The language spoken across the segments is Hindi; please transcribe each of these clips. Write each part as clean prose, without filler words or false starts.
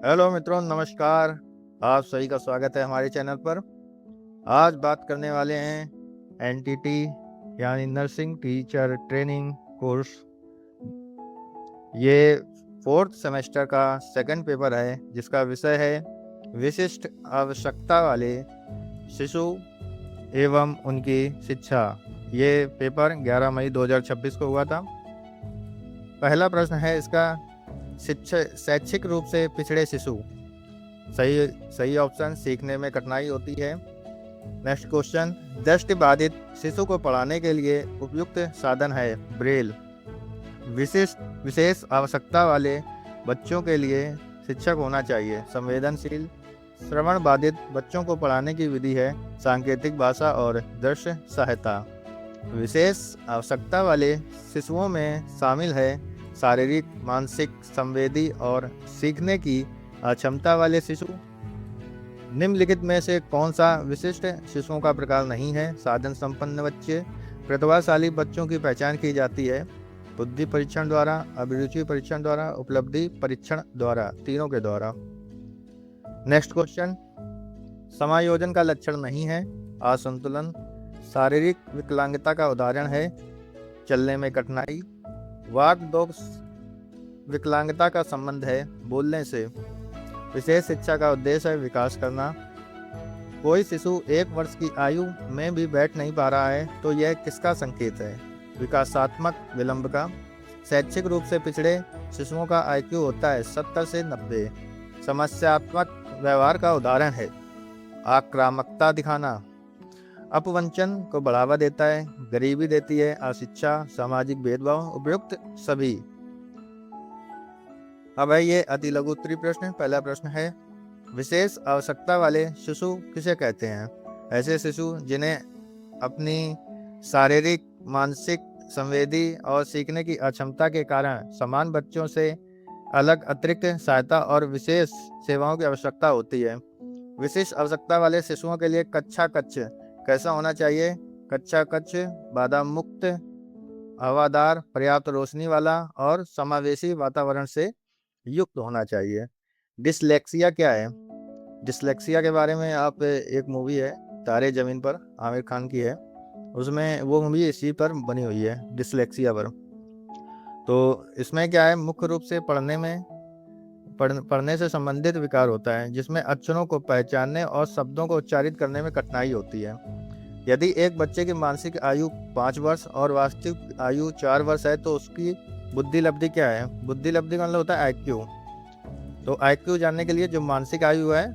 हेलो मित्रों, नमस्कार। आप सभी का स्वागत है हमारे चैनल पर। आज बात करने वाले हैं एनटीटी यानी नर्सिंग टीचर ट्रेनिंग कोर्स। ये फोर्थ सेमेस्टर का सेकंड पेपर है, जिसका विषय है विशिष्ट आवश्यकता वाले शिशु एवं उनकी शिक्षा। ये पेपर 11 मई 2026 को हुआ था। पहला प्रश्न है इसका, शिक्षा शैक्षिक रूप से पिछड़े शिशु। सही सही ऑप्शन, सीखने में कठिनाई होती है। नेक्स्ट क्वेश्चन, दृष्टि बाधित शिशु को पढ़ाने के लिए उपयुक्त साधन है ब्रेल। विशेष आवश्यकता वाले बच्चों के लिए शिक्षक होना चाहिए संवेदनशील। श्रवण बाधित बच्चों को पढ़ाने की विधि है सांकेतिक भाषा और दृश्य सहायता। विशेष आवश्यकता वाले शिशुओं में शामिल है शारीरिक, मानसिक, संवेदी और सीखने की अक्षमता वाले शिशु। निम्नलिखित में से कौन सा विशिष्ट शिशुओं का प्रकार नहीं है? साधन संपन्न बच्चे। प्रतिभाशाली बच्चों की पहचान की जाती है बुद्धि परीक्षण द्वारा, अभिरुचि परीक्षण द्वारा, उपलब्धि परीक्षण द्वारा, तीनों के द्वारा। नेक्स्ट क्वेश्चन, समायोजन का लक्षण नहीं है असंतुलन। शारीरिक विकलांगता का उदाहरण है चलने में कठिनाई। वाक दोष विकलांगता का संबंध है बोलने से। विशेष शिक्षा का उद्देश्य है विकास करना। कोई शिशु 1 वर्ष की आयु में भी बैठ नहीं पा रहा है तो यह किसका संकेत है? विकासात्मक विलंब का। शैक्षिक रूप से पिछड़े शिशुओं का आईक्यू होता है 70 से 90। समस्यात्मक व्यवहार का उदाहरण है आक्रामकता दिखाना। अपवंचन को बढ़ावा देता है, गरीबी देती है, अशिक्षा, सामाजिक भेदभाव, उपयुक्त सभी। अब है ये अति लघु उत्तरीय प्रश्न। पहला प्रश्न है, विशेष आवश्यकता वाले शिशु किसे कहते हैं? ऐसे शिशु जिन्हें अपनी शारीरिक, मानसिक, संवेदी और सीखने की अक्षमता के कारण समान बच्चों से अलग अतिरिक्त सहायता और विशेष सेवाओं की आवश्यकता होती है। विशेष आवश्यकता वाले शिशुओं के लिए कक्षा कक्ष कैसा होना चाहिए? कक्षा कक्ष बाधा मुक्त, हवादार, पर्याप्त रोशनी वाला और समावेशी वातावरण से युक्त होना चाहिए। डिसलेक्सिया क्या है? डिसलेक्सिया के बारे में आप एक मूवी है तारे ज़मीन पर, आमिर खान की है, उसमें वो मूवी इसी पर बनी हुई है, डिसलेक्सिया पर। तो इसमें क्या है, मुख्य रूप से पढ़ने से संबंधित विकार होता है जिसमें अक्षरों को पहचानने और शब्दों को उच्चारित करने में कठिनाई होती है। यदि एक बच्चे की मानसिक आयु 5 वर्ष और वास्तविक आयु 4 वर्ष है तो उसकी बुद्धि लब्धि क्या है? बुद्धि लब्धि का मतलब होता है आईक्यू। तो आईक्यू जानने के लिए जो मानसिक आयु है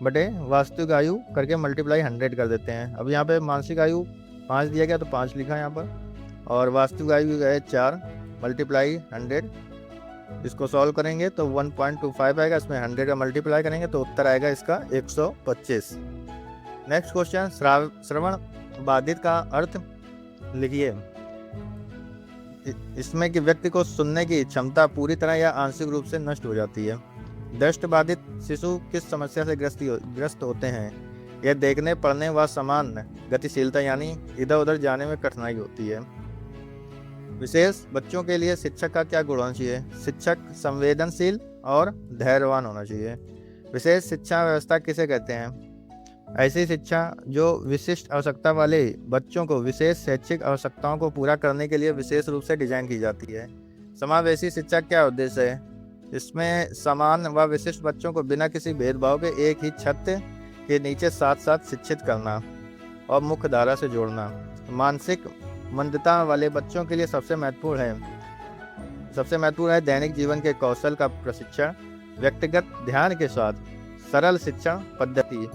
बटे वास्तविक आयु करके मल्टीप्लाई 100 कर देते हैं। अब यहाँ पे मानसिक आयु 5 दिया गया तो 5 लिखा है यहाँ पर, और वास्तविक आयु है 4 मल्टीप्लाई 100। इसको सॉल्व करेंगे तो 1.25 आएगा, इसमें 100 का मल्टीप्लाई करेंगे तो उत्तर आएगा इसका 125। नेक्स्ट क्वेश्चन, श्रवण बाधित का अर्थ लिखिए। इसमें कि व्यक्ति को सुनने की क्षमता पूरी तरह या आंशिक रूप से नष्ट हो जाती है। दृष्टि बाधित शिशु किस समस्या से ग्रस्त होते हैं? यह देखने, पढ़ने व समान गतिशीलता यानी इधर उधर जाने में कठिनाई होती है। विशेष बच्चों के लिए शिक्षक का क्या गुण होना चाहिए? शिक्षक संवेदनशील और धैर्यवान होना चाहिए। विशेष शिक्षा व्यवस्था किसे कहते हैं? ऐसी शिक्षा जो विशिष्ट आवश्यकता वाले बच्चों को विशेष शैक्षिक आवश्यकताओं को पूरा करने के लिए विशेष रूप से डिजाइन की जाती है। समावेशी शिक्षा क्या उद्देश्य है? इसमें समान व विशिष्ट बच्चों को बिना किसी भेदभाव के एक ही छत के नीचे साथ साथ शिक्षित करना और मुख्य धारा से जोड़ना। मानसिक मंदता वाले बच्चों के लिए सबसे महत्वपूर्ण है दैनिक जीवन के कौशल का प्रशिक्षण, व्यक्तिगत ध्यान के साथ सरल शिक्षण पद्धति।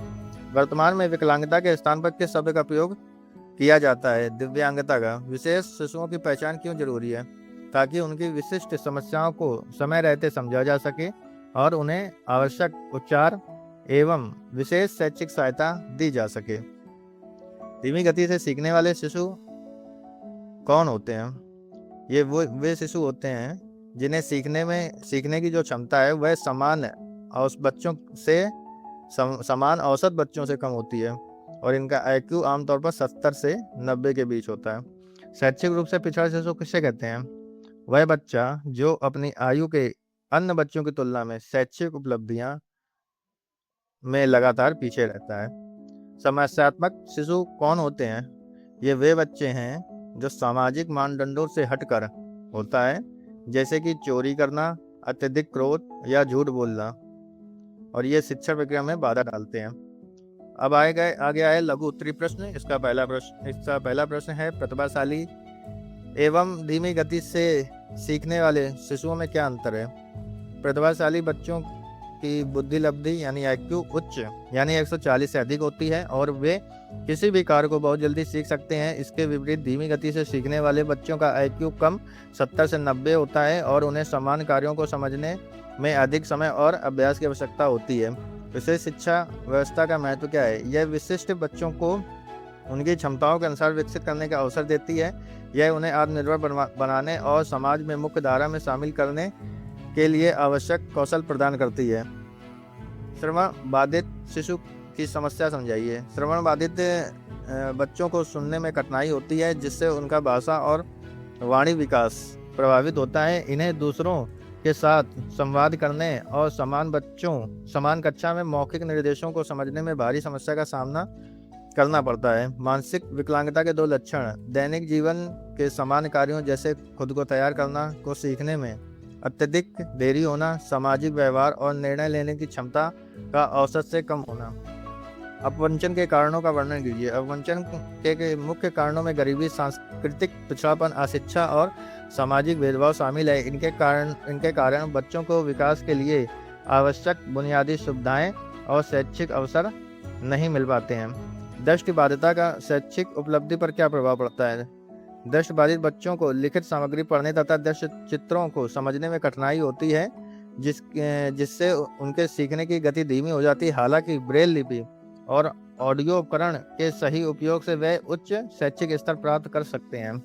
वर्तमान में विकलांगता के स्थान पर किस शब्द का प्रयोग किया जाता है? दिव्यांगता का। विशेष शिशुओं की पहचान क्यों जरूरी है? ताकि उनकी विशिष्ट समस्याओं को समय रहते समझा जा सके और उन्हें आवश्यक उपचार एवं विशेष शैक्षिक सहायता दी जा सके। धीमी गति से सीखने वाले शिशु कौन होते हैं? ये वे शिशु होते हैं जिन्हें सीखने की जो क्षमता है वह समान औसत बच्चों से कम होती है और इनका आईक्यू आमतौर पर 70 से 90 के बीच होता है। शैक्षिक रूप से पिछड़ा शिशु किसे कहते हैं? वह बच्चा जो अपनी आयु के अन्य बच्चों की तुलना में शैक्षिक उपलब्धियां में लगातार पीछे रहता है। समस्यात्मक शिशु कौन होते हैं? ये वे बच्चे हैं जो सामाजिक मानदंडों से हटकर होता है, जैसे कि चोरी करना, अत्यधिक क्रोध या झूठ बोलना, और ये शिक्षा प्रक्रिया में बाधा डालते हैं। अब आगे आए लघु उत्तरी प्रश्न। इसका पहला प्रश्न है, प्रतिभाशाली एवं धीमी गति से सीखने वाले शिशुओं में क्या अंतर है? प्रतिभाशाली बच्चों की बुद्धि लब्धि यानी IQ उच्च यानी 140 से अधिक होती है और वे किसी भी कार्य को बहुत जल्दी सीख सकते हैं। इसके विपरीत धीमी गति से सीखने वाले बच्चों का IQ कम 70 से 90 होता है और उन्हें समान कार्यों को समझने में अधिक समय और अभ्यास की आवश्यकता होती है। विशेष शिक्षा व्यवस्था का महत्व क्या है? यह विशिष्ट बच्चों को उनकी क्षमताओं के अनुसार विकसित करने का अवसर देती है। यह उन्हें आत्मनिर्भर बनाने और समाज में मुख्य धारा में शामिल करने के लिए आवश्यक कौशल प्रदान करती है। श्रवण बाधित शिशु की समस्या समझाइए। श्रवण बाधित बच्चों को सुनने में कठिनाई होती है, जिससे उनका भाषा और वाणी विकास प्रभावित होता है। इन्हें दूसरों के साथ संवाद करने और समान कक्षा में मौखिक निर्देशों को समझने में भारी समस्या का सामना करना पड़ता है। मानसिक विकलांगता के 2 लक्षण दैनिक जीवन के समान कार्यों जैसे खुद को तैयार करना को सीखने में अत्यधिक देरी होना, सामाजिक व्यवहार और निर्णय लेने की क्षमता का औसत से कम होना। अपवंचन के कारणों का वर्णन कीजिए। अपवंचन के मुख्य कारणों में गरीबी, सांस्कृतिक पिछड़ापन, अशिक्षा और सामाजिक भेदभाव शामिल है। इनके कारण बच्चों को विकास के लिए आवश्यक बुनियादी सुविधाएं और शैक्षिक अवसर नहीं मिल पाते हैं। दृष्टिबाधिता का शैक्षिक उपलब्धि पर क्या प्रभाव पड़ता है? दृष्टिबाधित बच्चों को लिखित सामग्री पढ़ने तथा दृश्य चित्रों को समझने में कठिनाई होती है, जिससे उनके सीखने की गति धीमी हो जाती है। हालांकि ब्रेल लिपि और ऑडियो उपकरण के सही उपयोग से वे उच्च शैक्षिक स्तर प्राप्त कर सकते हैं।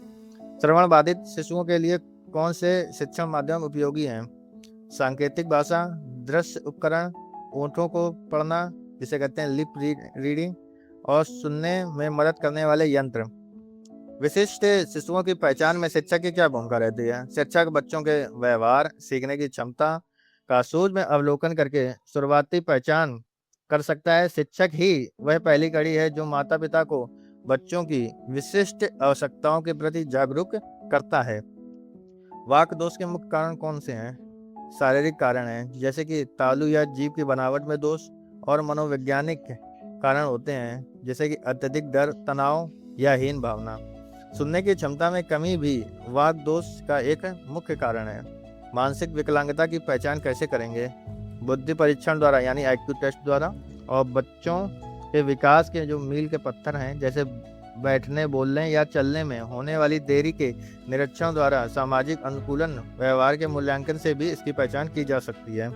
श्रवण बाधित शिशुओं के लिए कौन से शिक्षण माध्यम उपयोगी हैं? सांकेतिक भाषा, दृश्य उपकरण, ओठों को पढ़ना जिसे कहते हैं लिप रीडिंग, और सुनने में मदद करने वाले यंत्र। विशिष्ट शिशुओं की पहचान में शिक्षक की क्या भूमिका रहती है? शिक्षक बच्चों के व्यवहार, सीखने की क्षमता का सूक्ष्म अवलोकन करके शुरुआती पहचान कर सकता है। शिक्षक ही वह पहली कड़ी है जो माता पिता को बच्चों की विशिष्ट आवश्यकताओं के प्रति जागरूक करता है। वाक दोष के मुख्य कारण कौन से हैं? शारीरिक कारण हैं, जैसे कि तालु या जीभ की बनावट में दोष, और मनोवैज्ञानिक कारण होते हैं, जैसे कि अत्यधिक डर, तनाव या हीन भावना। सुनने की क्षमता में कमी भी वाक दोष का एक मुख्य कारण है। मानसिक विकलांगता की पहचान कैसे करेंगे? बुद्धि परीक्षण द्वारा यानी IQ टेस्ट द्वारा, और बच्चों के विकास के जो मील के पत्थर हैं, जैसे बैठने, बोलने या चलने में होने वाली देरी के निरीक्षण द्वारा, सामाजिक अनुकूलन, व्यवहार के मूल्यांकन से भी इसकी पहचान की जा सकती है।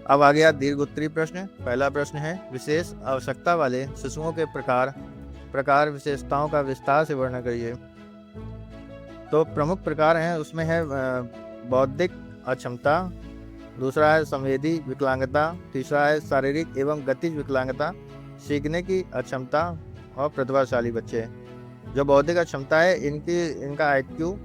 अब आ गया दीर्घ उत्तरी प्रश्न। पहला प्रश्न है, विशेष आवश्यकता वाले शिशुओं के प्रकार विशेषताओं का विस्तार से वर्णन करिए। तो प्रमुख प्रकार हैं, उसमें है बौद्धिक अक्षमता, दूसरा है संवेदी विकलांगता, तीसरा है शारीरिक एवं गतिज विकलांगता, सीखने की अक्षमता और प्रतिभाशाली बच्चे। जो बौद्धिक अक्षमता है, इनका IQ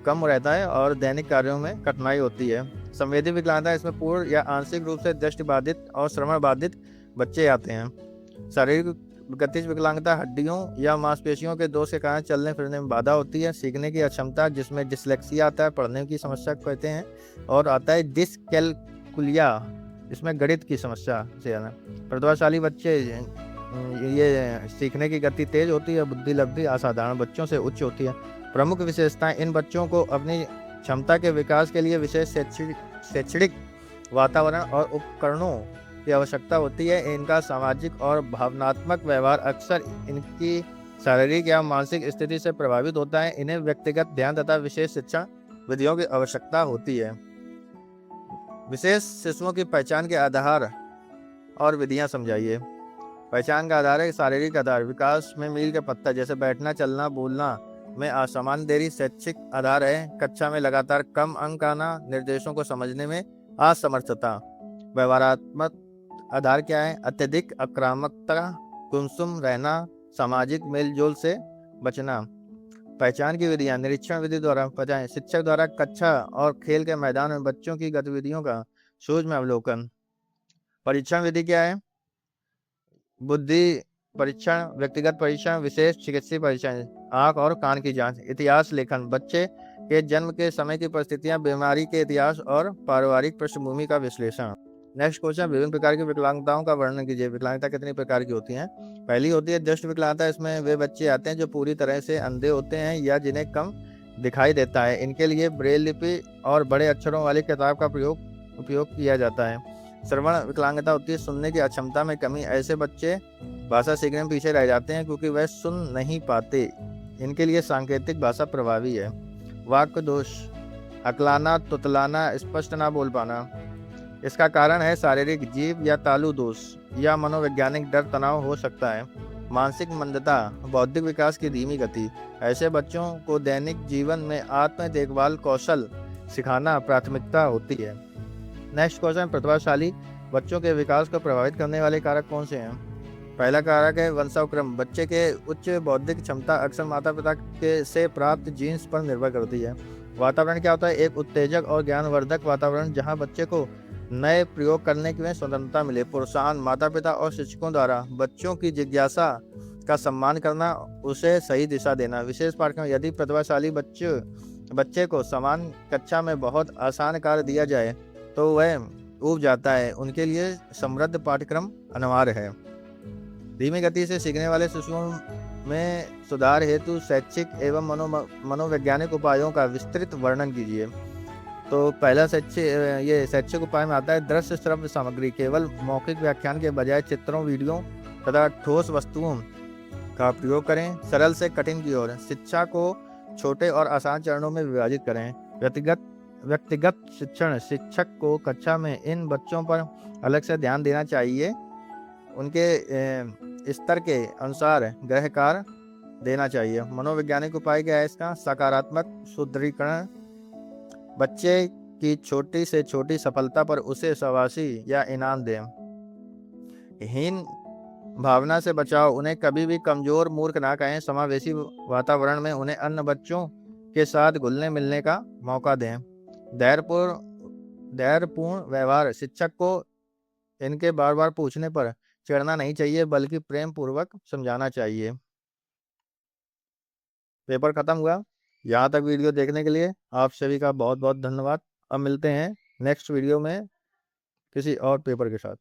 कम रहता है और दैनिक कार्यों में कठिनाई होती है। संवेदी विकलांगता, इसमें पूर्ण या आंशिक रूप से दृष्टिबाधित और श्रवण बाधित बच्चे आते हैं। शारीरिक गतिज विकलांगता, हड्डियों या मांसपेशियों के दोष के कारण चलने फिरने में बाधा होती है। सीखने की अक्षमता, जिसमें डिसलेक्सिया आता है, पढ़ने की समस्या कहते हैं, और आता है डिसकैलकुलिया, इसमें गणित की समस्या से आना। प्रतिभाशाली बच्चे, ये सीखने की गति तेज होती है, बुद्धि लब्धि असाधारण बच्चों से उच्च होती है। प्रमुख विशेषताएं, इन बच्चों को अपनी क्षमता के विकास के लिए विशेष शैक्षणिक वातावरण और उपकरणों की आवश्यकता होती है। इनका सामाजिक और भावनात्मक व्यवहार अक्सर इनकी शारीरिक या मानसिक स्थिति से प्रभावित होता है। इन्हें व्यक्तिगत ध्यान तथा विशेष शिक्षण विधियों की आवश्यकता होती है। विशेष शिशुओं की पहचान के आधार और विधियां समझाइए। पहचान का आधार है शारीरिक आधार, विकास में मील के पत्थर, जैसे बैठना, चलना, बोलना में असामान्य देरी। शैक्षिक आधार है कक्षा में लगातार कम अंक आना, निर्देशों को समझने में असमर्थता। व्यवहारात्मक आधार क्या है? अत्यधिक आक्रामकता, गुमसुम रहना, सामाजिक मेलजोल से बचना। पहचान की विधियां निरीक्षण विधि द्वारा पहचान, शिक्षक द्वारा कक्षा और खेल के मैदान में बच्चों की गतिविधियों का सूक्ष्म अवलोकन। परीक्षण विधि क्या है? बुद्धि परीक्षण, व्यक्तिगत परीक्षण, विशेष चिकित्सीय परीक्षण, आंख और कान की जांच। इतिहास लेखन, बच्चे के जन्म के समय की परिस्थितियां, बीमारी के इतिहास और पारिवारिक पृष्ठभूमि का विश्लेषण। नेक्स्ट क्वेश्चन, विभिन्न प्रकार की विकलांगताओं का वर्णन कीजिए। विकलांगता कितनी प्रकार की होती हैं? पहली होती है दृष्टि विकलांगता। इसमें वे बच्चे आते हैं जो पूरी तरह से अंधे होते हैं या जिन्हें कम दिखाई देता है। इनके लिए ब्रेल लिपि और बड़े अक्षरों वाली किताब का उपयोग किया जाता है। श्रवण विकलांगता होती है सुनने की अक्षमता में कमी। ऐसे बच्चे भाषा सीखने में पीछे रह जाते हैं क्योंकि वह सुन नहीं पाते। इनके लिए सांकेतिक भाषा प्रभावी है। वाक्य दोष, अकलाना, तुतलाना, स्पष्ट ना बोल पाना। इसका कारण है शारीरिक, जीव या तालु दोष या मनोवैज्ञानिक डर तनाव हो सकता है। मानसिक मंदता, बौद्धिक विकास की धीमी गति। ऐसे बच्चों को दैनिक जीवन में आत्म देखभाल कौशल सिखाना प्राथमिकता होती है। नेक्स्ट क्वेश्चन, प्रतिभाशाली बच्चों के विकास को प्रभावित करने वाले कारक कौन से हैं? पहला कारक है वंशानुक्रम। बच्चे के उच्च बौद्धिक क्षमता अक्सर माता पिता के से प्राप्त जीन्स पर निर्भर करती है। वातावरण क्या होता है? एक उत्तेजक और ज्ञानवर्धक वातावरण जहां बच्चे को नए प्रयोग करने की स्वतंत्रता मिले। प्रोत्साहन, माता पिता और शिक्षकों द्वारा बच्चों की जिज्ञासा का सम्मान करना, उसे सही दिशा देना। विशेष पाठ्यक्रम, यदि प्रतिभाशाली बच्चे को समान कक्षा में बहुत आसान कार्य दिया जाए तो वह ऊब जाता है। उनके लिए समृद्ध पाठ्यक्रम अनिवार्य है। धीमी गति से सीखने वाले शिशुओं में सुधार हेतु शैक्षिक एवं मनोवैज्ञानिक उपायों का विस्तृत वर्णन कीजिए। तो पहला शैक्षिक उपाय में आता है दृश्य श्रव्य सामग्री। केवल मौखिक व्याख्यान के बजाय चित्रों, वीडियो तथा ठोस वस्तुओं का प्रयोग करें। सरल से कठिन की ओर शिक्षा को छोटे और आसान चरणों में विभाजित करें। व्यक्तिगत शिक्षण, शिक्षक को कक्षा में इन बच्चों पर अलग से ध्यान देना चाहिए। उनके स्तर के अनुसार गृह कार्य देना चाहिए। मनोवैज्ञानिक उपाय क्या है इसका? सकारात्मक सुदृढ़ीकरण। बच्चे की छोटी से छोटी सफलता पर उसे शाबाशी या इनाम दें। हीन भावना से बचाओ, उन्हें कभी भी कमजोर मूर्ख ना कहें। समावेशी वातावरण में उन्हें अन्य बच्चों के साथ घुलने मिलने का मौका दें। धैर्यपूर्ण व्यवहार, शिक्षक को इनके बार बार पूछने पर चिढ़ना नहीं चाहिए बल्कि प्रेम पूर्वक समझाना चाहिए। पेपर खत्म हुआ। यहाँ तक वीडियो देखने के लिए आप सभी का बहुत बहुत धन्यवाद। अब मिलते हैं नेक्स्ट वीडियो में किसी और पेपर के साथ।